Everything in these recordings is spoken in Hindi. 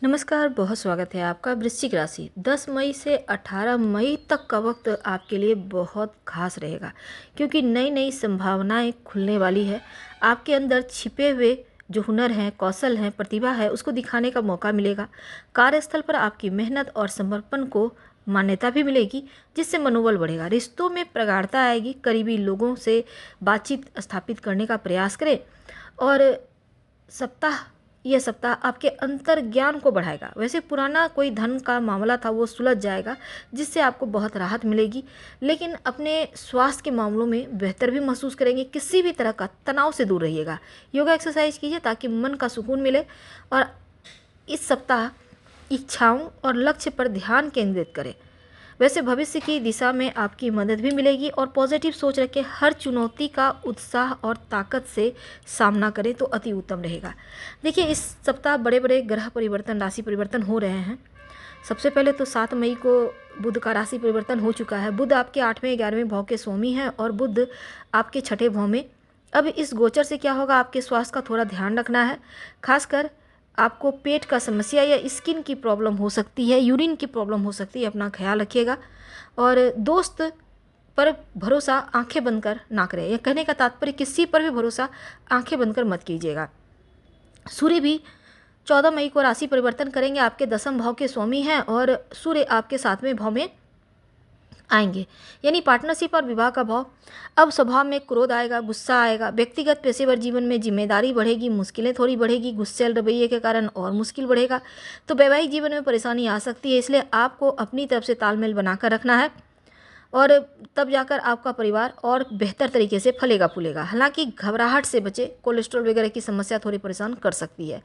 नमस्कार, बहुत स्वागत है आपका। वृश्चिक राशि 10 मई से 18 मई तक का वक्त आपके लिए बहुत खास रहेगा, क्योंकि नई नई संभावनाएं खुलने वाली है। आपके अंदर छिपे हुए जो हुनर हैं, कौशल हैं, प्रतिभा है, उसको दिखाने का मौका मिलेगा। कार्यस्थल पर आपकी मेहनत और समर्पण को मान्यता भी मिलेगी, जिससे मनोबल बढ़ेगा। रिश्तों में प्रगाढ़ता आएगी। करीबी लोगों से बातचीत स्थापित करने का प्रयास करें और सप्ताह यह सप्ताह आपके अंतर ज्ञान को बढ़ाएगा। वैसे पुराना कोई धन का मामला था, वो सुलझ जाएगा, जिससे आपको बहुत राहत मिलेगी। लेकिन अपने स्वास्थ्य के मामलों में बेहतर भी महसूस करेंगे। किसी भी तरह का तनाव से दूर रहिएगा। योगा एक्सरसाइज कीजिए ताकि मन का सुकून मिले। और इस सप्ताह इच्छाओं और लक्ष्य पर ध्यान केंद्रित करें। वैसे भविष्य की दिशा में आपकी मदद भी मिलेगी और पॉजिटिव सोच रखें। हर चुनौती का उत्साह और ताकत से सामना करें तो अति उत्तम रहेगा। देखिए, इस सप्ताह बड़े बड़े ग्रह परिवर्तन, राशि परिवर्तन हो रहे हैं। सबसे पहले तो 7 मई को बुध का राशि परिवर्तन हो चुका है। बुध आपके 8वें 11वें भाव के स्वामी हैं और बुध आपके 6ठे भाव में। अब इस गोचर से क्या होगा, आपके स्वास्थ्य का थोड़ा ध्यान रखना है। खासकर आपको पेट का समस्या या स्किन की प्रॉब्लम हो सकती है, यूरिन की प्रॉब्लम हो सकती है, अपना ख्याल रखिएगा। और दोस्त पर भरोसा आंखें बंद कर ना करें। यह कहने का तात्पर्य किसी पर भी भरोसा आंखें बंद कर मत कीजिएगा। सूर्य भी 14 मई को राशि परिवर्तन करेंगे। आपके 10वें भाव के स्वामी हैं और सूर्य आपके 7वें भाव में आएंगे, यानी पार्टनरशिप और विवाह का भाव। अब स्वभाव में क्रोध आएगा, गुस्सा आएगा। व्यक्तिगत पेशेवर जीवन में जिम्मेदारी बढ़ेगी, मुश्किलें थोड़ी बढ़ेगी। गुस्सैल रवैये के कारण और मुश्किल बढ़ेगा, तो वैवाहिक जीवन में परेशानी आ सकती है। इसलिए आपको अपनी तरफ से तालमेल बनाकर रखना है और तब जाकर आपका परिवार और बेहतर तरीके से फलेगा फूलेगा। हालांकि घबराहट से बचे। कोलेस्ट्रॉल वगैरह की समस्या थोड़ी परेशान कर सकती है।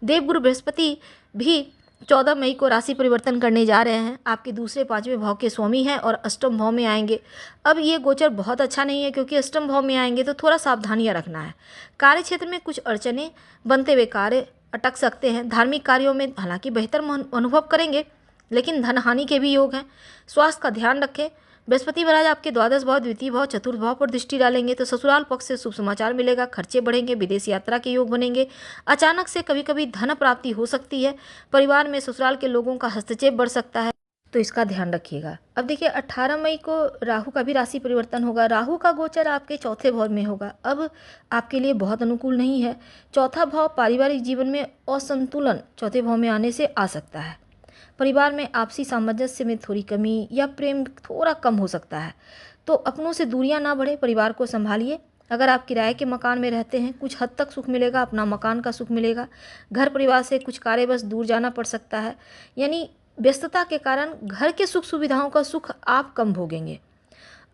देवगुरु बृहस्पति भी 14 मई को राशि परिवर्तन करने जा रहे हैं। आपके दूसरे 5वें भाव के स्वामी हैं और अष्टम भाव में आएंगे। अब ये गोचर बहुत अच्छा नहीं है, क्योंकि अष्टम भाव में आएंगे तो थोड़ा सावधानियां रखना है। कार्य क्षेत्र में कुछ अड़चने बनते हुए कार्य अटक सकते हैं। धार्मिक कार्यों में हालांकि बेहतर अनुभव करेंगे, लेकिन धन हानि के भी योग हैं। स्वास्थ्य का ध्यान रखें। बृहस्पति महाराज आपके द्वादश भाव, द्वितीय भाव, चतुर्थ भाव पर दृष्टि डालेंगे तो ससुराल पक्ष से शुभ समाचार मिलेगा। खर्चे बढ़ेंगे, विदेश यात्रा के योग बनेंगे। अचानक से कभी कभी धन प्राप्ति हो सकती है। परिवार में ससुराल के लोगों का हस्तक्षेप बढ़ सकता है, तो इसका ध्यान रखिएगा। अब देखिए, 18 मई को राहु का भी राशि परिवर्तन होगा। राहु का गोचर आपके चौथे भाव में होगा। अब आपके लिए बहुत अनुकूल नहीं है। चौथा भाव पारिवारिक जीवन में असंतुलन चौथे भाव में आने से आ सकता है। परिवार में आपसी सामंजस्य में थोड़ी कमी या प्रेम थोड़ा कम हो सकता है, तो अपनों से दूरियां ना बढ़े। परिवार को संभालिए। अगर आप किराए के मकान में रहते हैं, कुछ हद तक सुख मिलेगा, अपना मकान का सुख मिलेगा। घर परिवार से कुछ कार्यवश दूर जाना पड़ सकता है, यानी व्यस्तता के कारण घर के सुख सुविधाओं का सुख आप कम भोगेंगे।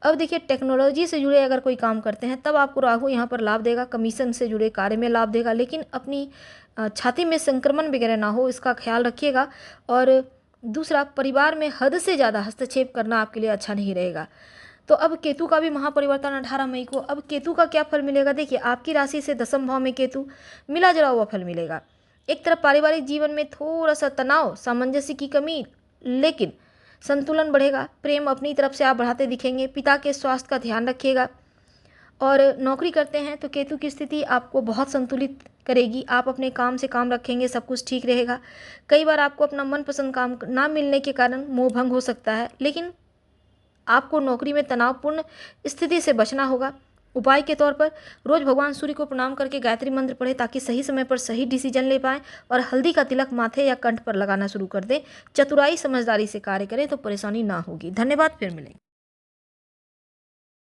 अब देखिए, टेक्नोलॉजी से जुड़े अगर कोई काम करते हैं तब आपको राहु यहाँ पर लाभ देगा। कमीशन से जुड़े कार्य में लाभ देगा, लेकिन अपनी छाती में संक्रमण वगैरह ना हो, इसका ख्याल रखिएगा। और दूसरा, परिवार में हद से ज़्यादा हस्तक्षेप करना आपके लिए अच्छा नहीं रहेगा। तो अब केतु का भी महापरिवर्तन 18 मई को। अब केतु का क्या फल मिलेगा, देखिए, आपकी राशि से 10वें भाव में केतु मिला जुला हुआ फल मिलेगा। एक तरफ पारिवारिक जीवन में थोड़ा सा तनाव, सामंजस्य की कमी, लेकिन संतुलन बढ़ेगा। प्रेम अपनी तरफ से आप बढ़ाते दिखेंगे। पिता के स्वास्थ्य का ध्यान रखिएगा। और नौकरी करते हैं तो केतु की स्थिति आपको बहुत संतुलित करेगी। आप अपने काम से काम रखेंगे, सब कुछ ठीक रहेगा। कई बार आपको अपना मनपसंद काम ना मिलने के कारण मोह भंग हो सकता है, लेकिन आपको नौकरी में तनावपूर्ण स्थिति से बचना होगा। उपाय के तौर पर रोज भगवान सूर्य को प्रणाम करके गायत्री मंत्र पढ़े, ताकि सही समय पर सही डिसीजन ले पाएं। और हल्दी का तिलक माथे या कंठ पर लगाना शुरू कर दें। चतुराई समझदारी से कार्य करें तो परेशानी ना होगी। धन्यवाद, फिर मिलेंगे।